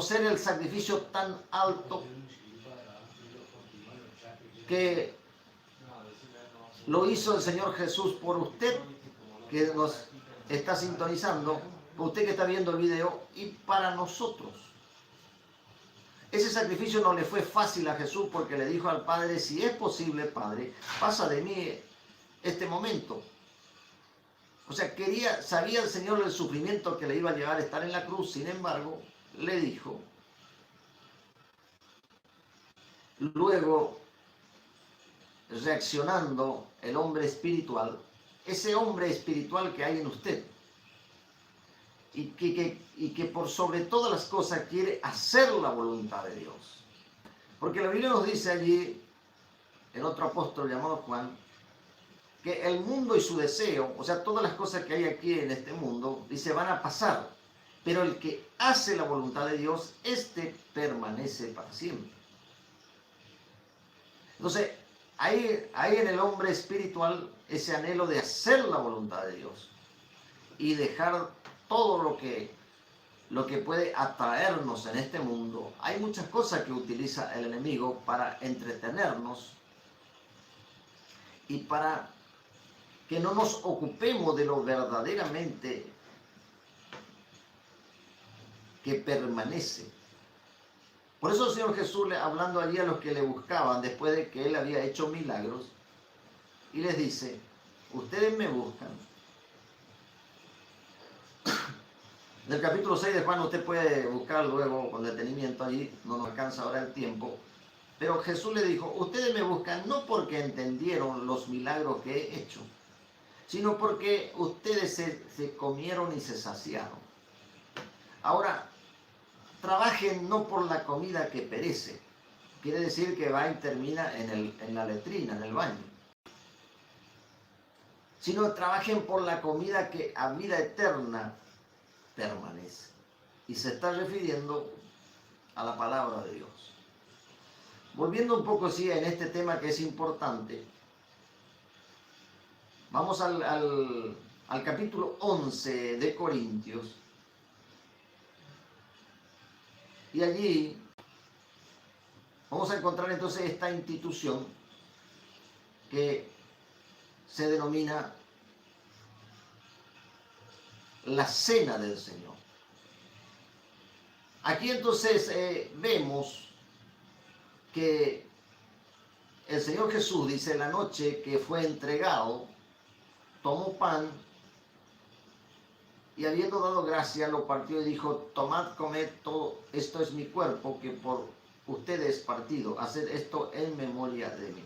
reconocer el sacrificio tan alto que lo hizo el Señor Jesús por usted que nos está sintonizando, por usted que está viendo el video y para nosotros. Ese sacrificio no le fue fácil a Jesús porque le dijo al Padre, si es posible, Padre, pasa de mí este momento. O sea, sabía el Señor el sufrimiento que le iba a llevar a estar en la cruz, sin embargo, le dijo, luego, reaccionando el hombre espiritual, ese hombre espiritual que hay en usted, y que por sobre todas las cosas quiere hacer la voluntad de Dios. Porque la Biblia nos dice allí, en otro apóstol llamado Juan, que el mundo y su deseo, o sea, todas las cosas que hay aquí en este mundo, dice, van a pasar, pero el que hace la voluntad de Dios, este permanece para siempre. Entonces, hay en el hombre espiritual ese anhelo de hacer la voluntad de Dios y dejar todo lo que puede atraernos en este mundo. Hay muchas cosas que utiliza el enemigo para entretenernos y para que no nos ocupemos de lo verdaderamente que permanece. Por eso el Señor Jesús, hablando allí a los que le buscaban, después de que Él había hecho milagros, y les dice, ustedes me buscan. Del capítulo 6 de Juan usted puede buscar luego con detenimiento allí, no nos alcanza ahora el tiempo. Pero Jesús le dijo, ustedes me buscan no porque entendieron los milagros que he hecho, sino porque ustedes se comieron y se saciaron. Ahora, trabajen no por la comida que perece, quiere decir que va y termina en la letrina, en el baño, sino trabajen por la comida que a vida eterna permanece. Y se está refiriendo a la palabra de Dios. Volviendo un poco así en este tema que es importante, vamos al capítulo 11 de Corintios. Y allí vamos a encontrar entonces esta institución que se denomina la Cena del Señor. Aquí entonces vemos que el Señor Jesús, dice, la noche que fue entregado, tomó pan y habiendo dado gracia, lo partió y dijo, tomad, comed, todo esto es mi cuerpo, que por ustedes partido, haced esto en memoria de mí.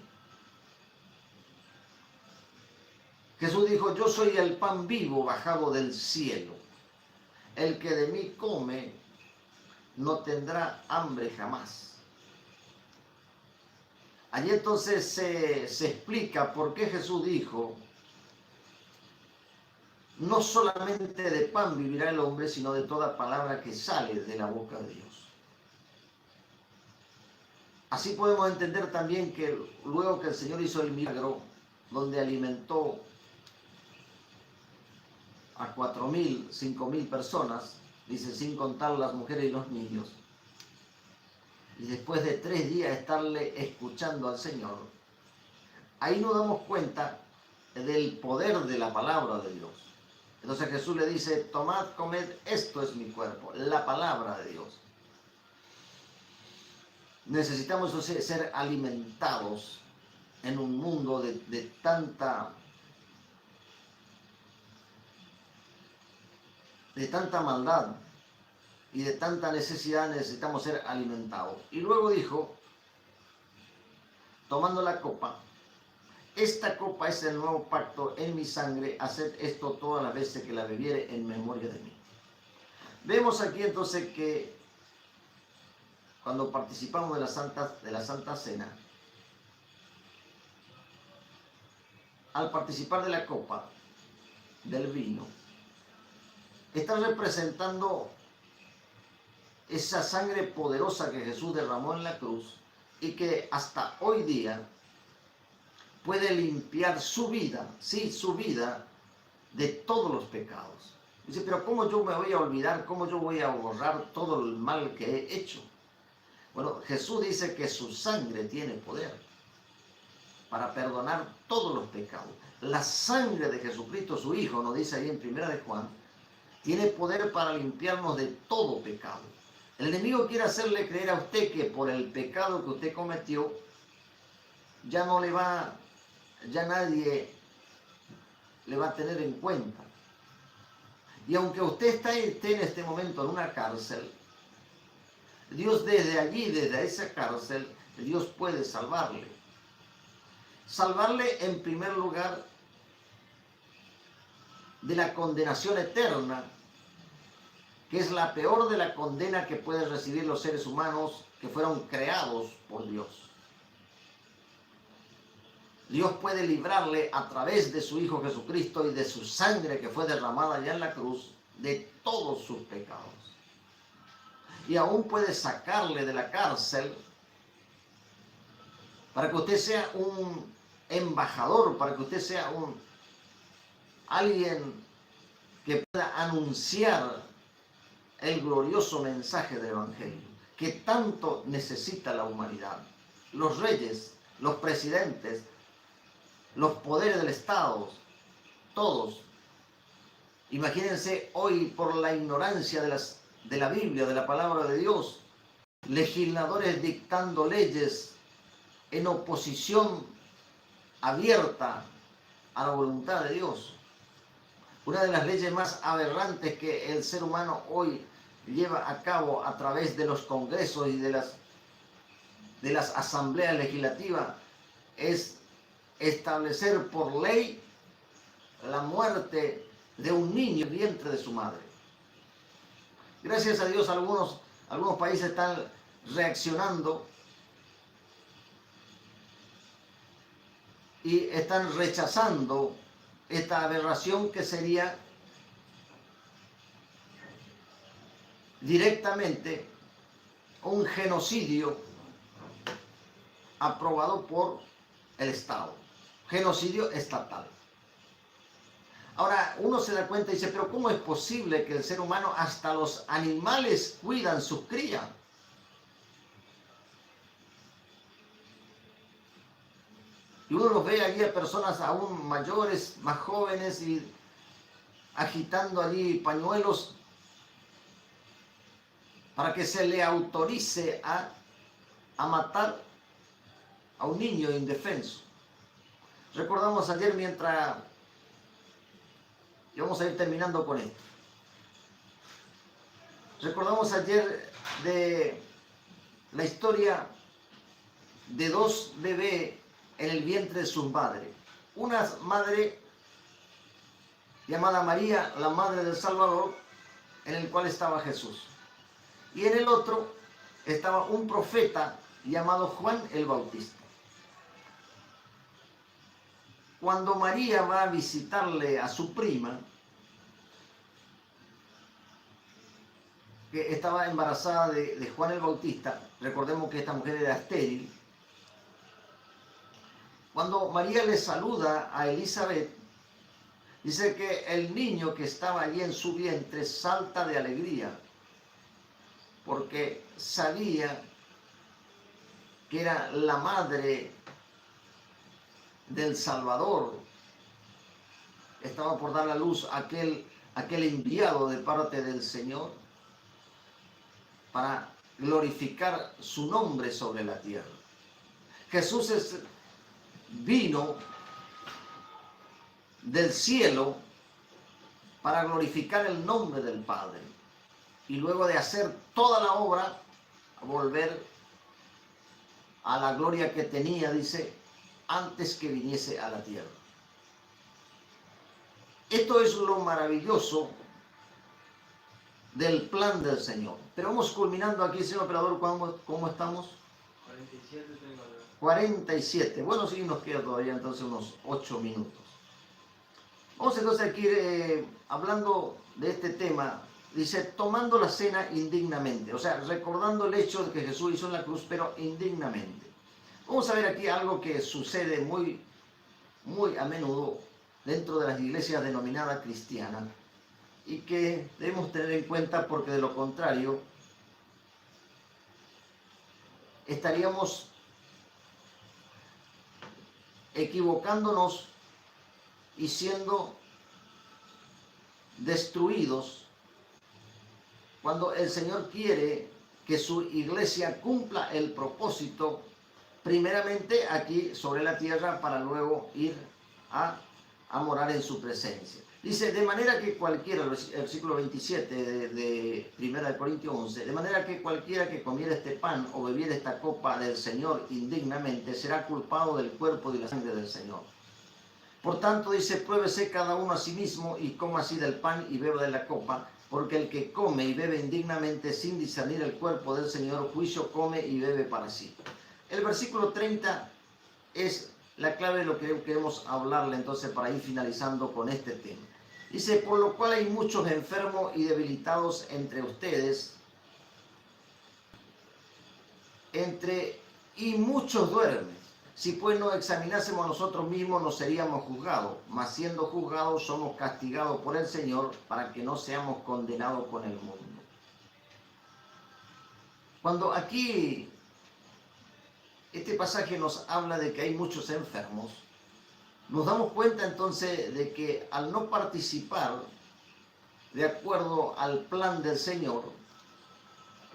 Jesús dijo, yo soy el pan vivo bajado del cielo. El que de mí come no tendrá hambre jamás. Allí entonces se explica por qué Jesús dijo, no solamente de pan vivirá el hombre, sino de toda palabra que sale de la boca de Dios. Así podemos entender también que luego que el Señor hizo el milagro, donde alimentó a 4.000, 5.000 personas, dice, sin contar las mujeres y los niños, y después de 3 días estarle escuchando al Señor, ahí nos damos cuenta del poder de la palabra de Dios. Entonces Jesús le dice, tomad, comed, esto es mi cuerpo, la palabra de Dios. Necesitamos ser alimentados en un mundo de tanta maldad y de tanta necesidad. Necesitamos ser alimentados. Y luego dijo, tomando la copa, esta copa es el nuevo pacto en mi sangre, haced esto todas las veces que la bebiere en memoria de mí. Vemos aquí entonces que cuando participamos de la Santa Cena, al participar de la copa, del vino, está representando esa sangre poderosa que Jesús derramó en la cruz y que hasta hoy día puede limpiar su vida, sí, su vida, de todos los pecados. Dice, pero ¿cómo yo me voy a olvidar? ¿Cómo yo voy a borrar todo el mal que he hecho? Bueno, Jesús dice que su sangre tiene poder para perdonar todos los pecados. La sangre de Jesucristo, su Hijo, nos dice ahí en 1 de Juan, tiene poder para limpiarnos de todo pecado. El enemigo quiere hacerle creer a usted que por el pecado que usted cometió, ya nadie le va a tener en cuenta. Y aunque usted esté en este momento en una cárcel, Dios desde allí, desde esa cárcel, Dios puede salvarle. Salvarle en primer lugar de la condenación eterna, que es la peor de la condena que pueden recibir los seres humanos que fueron creados por Dios. Dios puede librarle a través de su Hijo Jesucristo y de su sangre que fue derramada allá en la cruz de todos sus pecados. Y aún puede sacarle de la cárcel para que usted sea un embajador, para que usted sea alguien que pueda anunciar el glorioso mensaje del Evangelio que tanto necesita la humanidad. Los reyes, los presidentes, los poderes del Estado, todos. Imagínense hoy por la ignorancia de la Biblia, de la palabra de Dios, legisladores dictando leyes en oposición abierta a la voluntad de Dios. Una de las leyes más aberrantes que el ser humano hoy lleva a cabo a través de los congresos y de las asambleas legislativas es establecer por ley la muerte de un niño en el vientre de su madre. Gracias a Dios algunos países están reaccionando y están rechazando esta aberración que sería directamente un genocidio aprobado por el Estado, genocidio estatal. Ahora uno se da cuenta y dice, pero ¿cómo es posible que el ser humano, hasta los animales, cuidan sus crías? Y uno los ve allí a personas aún mayores, más jóvenes, y agitando allí pañuelos para que se le autorice a matar a un niño indefenso. Recordamos ayer y vamos a ir terminando con esto. Recordamos ayer de la historia de dos bebés en el vientre de sus madres. Una madre llamada María, la madre del Salvador, en el cual estaba Jesús. Y en el otro estaba un profeta llamado Juan el Bautista. Cuando María va a visitarle a su prima, que estaba embarazada de Juan el Bautista, recordemos que esta mujer era estéril. Cuando María le saluda a Elizabeth, dice que el niño que estaba allí en su vientre salta de alegría, porque sabía que era la madre del Salvador. Estaba por dar a luz aquel enviado de parte del Señor para glorificar su nombre sobre la tierra. Jesús vino del cielo para glorificar el nombre del Padre y luego de hacer toda la obra, volver a la gloria que tenía, dice, antes que viniese a la tierra. Esto es lo maravilloso del plan del Señor. Pero vamos culminando aquí, señor operador, ¿cómo estamos? 47 tengo. 47. Bueno, sí, nos queda todavía entonces unos 8 minutos. Vamos entonces aquí hablando de este tema. Dice, tomando la cena indignamente. O sea, recordando el hecho de que Jesús hizo en la cruz, pero indignamente. Vamos a ver aquí algo que sucede muy a menudo dentro de las iglesias denominadas cristianas. y que debemos tener en cuenta, porque de lo contrario estaríamos equivocándonos y siendo destruidos cuando el Señor quiere que su iglesia cumpla el propósito primeramente aquí sobre la tierra para luego ir a morar en su presencia. Dice, de manera que cualquiera, el versículo 27 de 1 Corintios 11, de manera que cualquiera que comiera este pan o bebiera esta copa del Señor indignamente será culpado del cuerpo y de la sangre del Señor. Por tanto, dice, pruébese cada uno a sí mismo y coma así del pan y beba de la copa, porque el que come y bebe indignamente sin discernir el cuerpo del Señor, juicio come y bebe para sí. El versículo 30 es la clave de lo que queremos hablarle entonces para ir finalizando con este tema. Dice, por lo cual hay muchos enfermos y debilitados entre ustedes, y muchos duermen. Si pues no examinásemos a nosotros mismos, no seríamos juzgados, mas siendo juzgados somos castigados por el Señor para que no seamos condenados con el mundo. Cuando aquí este pasaje nos habla de que hay muchos enfermos, nos damos cuenta entonces de que al no participar de acuerdo al plan del Señor,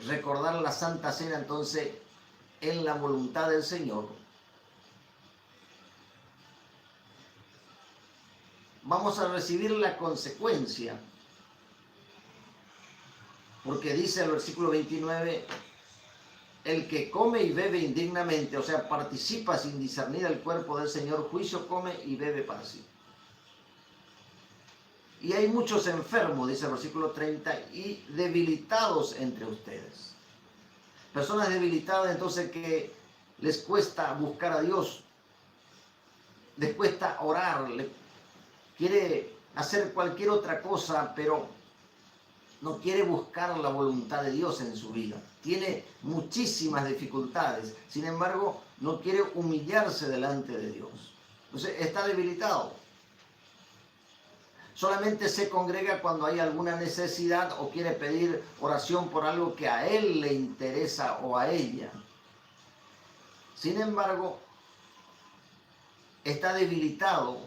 recordar la Santa Cena entonces en la voluntad del Señor, vamos a recibir la consecuencia, porque dice el versículo 29, el que come y bebe indignamente, o sea, participa sin discernir el cuerpo del Señor, juicio come y bebe para sí. Y hay muchos enfermos, dice el versículo 30, y debilitados entre ustedes. Personas debilitadas entonces que les cuesta buscar a Dios, les cuesta orar, quiere hacer cualquier otra cosa, pero no quiere buscar la voluntad de Dios en su vida. Tiene muchísimas dificultades, sin embargo, no quiere humillarse delante de Dios. Entonces, está debilitado. Solamente se congrega cuando hay alguna necesidad o quiere pedir oración por algo que a él le interesa o a ella. Sin embargo, está debilitado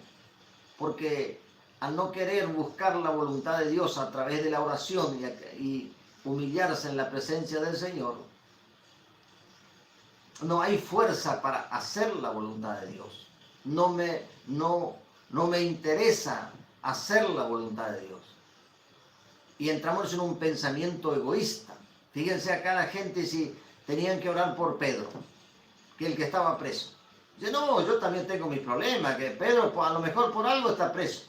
porque al no querer buscar la voluntad de Dios a través de la oración y humillarse en la presencia del Señor, no hay fuerza para hacer la voluntad de Dios. No me interesa hacer la voluntad de Dios. Y entramos en un pensamiento egoísta. Fíjense acá la gente si tenían que orar por Pedro, que el que estaba preso. Dice, no, yo también tengo mis problemas, que Pedro a lo mejor por algo está preso.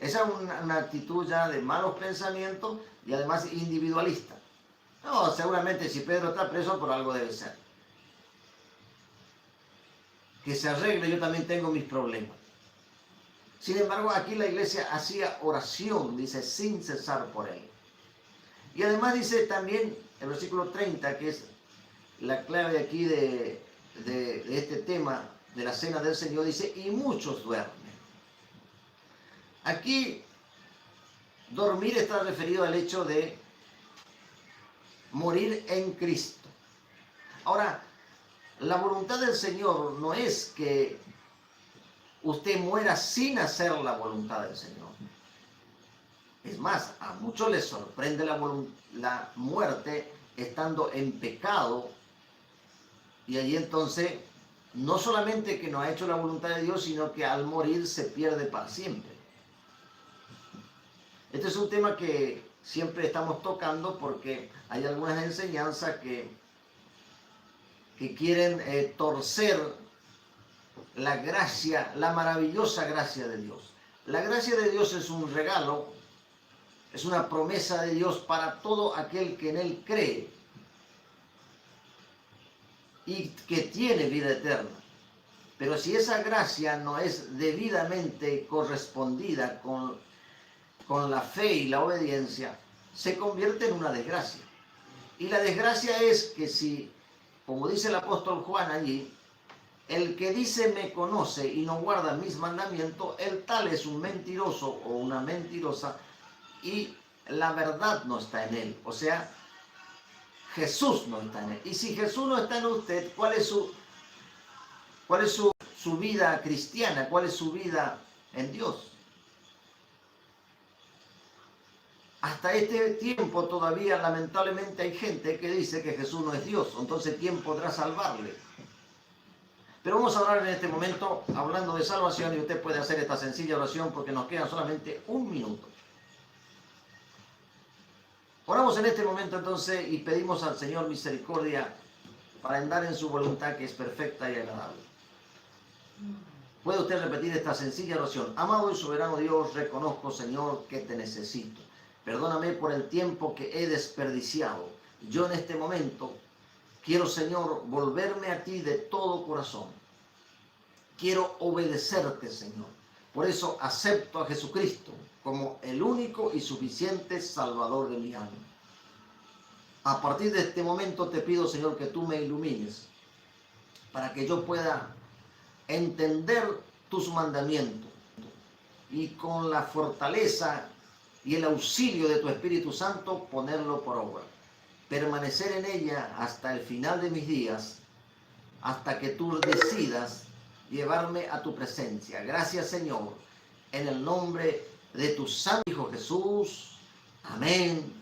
Esa es una actitud ya de malos pensamientos y además individualista. No, seguramente si Pedro está preso por algo debe ser. Que se arregle, yo también tengo mis problemas. Sin embargo, aquí la iglesia hacía oración, dice, sin cesar por él. Y además dice también el versículo 30, que es la clave aquí de este tema de la cena del Señor, dice, y muchos duermen. Aquí, dormir está referido al hecho de morir en Cristo. Ahora, la voluntad del Señor no es que usted muera sin hacer la voluntad del Señor. Es más, a muchos les sorprende la muerte estando en pecado, y allí entonces no solamente que no ha hecho la voluntad de Dios, sino que al morir se pierde para siempre. Este es un tema que siempre estamos tocando porque hay algunas enseñanzas que quieren torcer la gracia, la maravillosa gracia de Dios. La gracia de Dios es un regalo, es una promesa de Dios para todo aquel que en Él cree y que tiene vida eterna. Pero si esa gracia no es debidamente correspondida con la fe y la obediencia, se convierte en una desgracia. Y la desgracia es que si, como dice el apóstol Juan allí, el que dice me conoce y no guarda mis mandamientos, el tal es un mentiroso o una mentirosa, y la verdad no está en él. O sea, Jesús no está en él. Y si Jesús no está en usted, ¿cuál es su vida cristiana? ¿Cuál es su vida en Dios? Hasta este tiempo todavía lamentablemente hay gente que dice que Jesús no es Dios. Entonces, ¿quién podrá salvarle? Pero vamos a orar en este momento hablando de salvación y usted puede hacer esta sencilla oración porque nos queda solamente un minuto. Oramos en este momento entonces y pedimos al Señor misericordia para andar en su voluntad que es perfecta y agradable. ¿Puede usted repetir esta sencilla oración? Amado y soberano Dios, reconozco, Señor, que te necesito. Perdóname por el tiempo que he desperdiciado. Yo en este momento quiero, Señor, volverme a ti de todo corazón. Quiero obedecerte, Señor. Por eso acepto a Jesucristo como el único y suficiente Salvador de mi alma. A partir de este momento te pido, Señor, que tú me ilumines para que yo pueda entender tus mandamientos y con la fortaleza y el auxilio de tu Espíritu Santo ponerlo por obra. Permanecer en ella hasta el final de mis días, hasta que tú decidas llevarme a tu presencia. Gracias, Señor, en el nombre de tu Santo Hijo Jesús. Amén.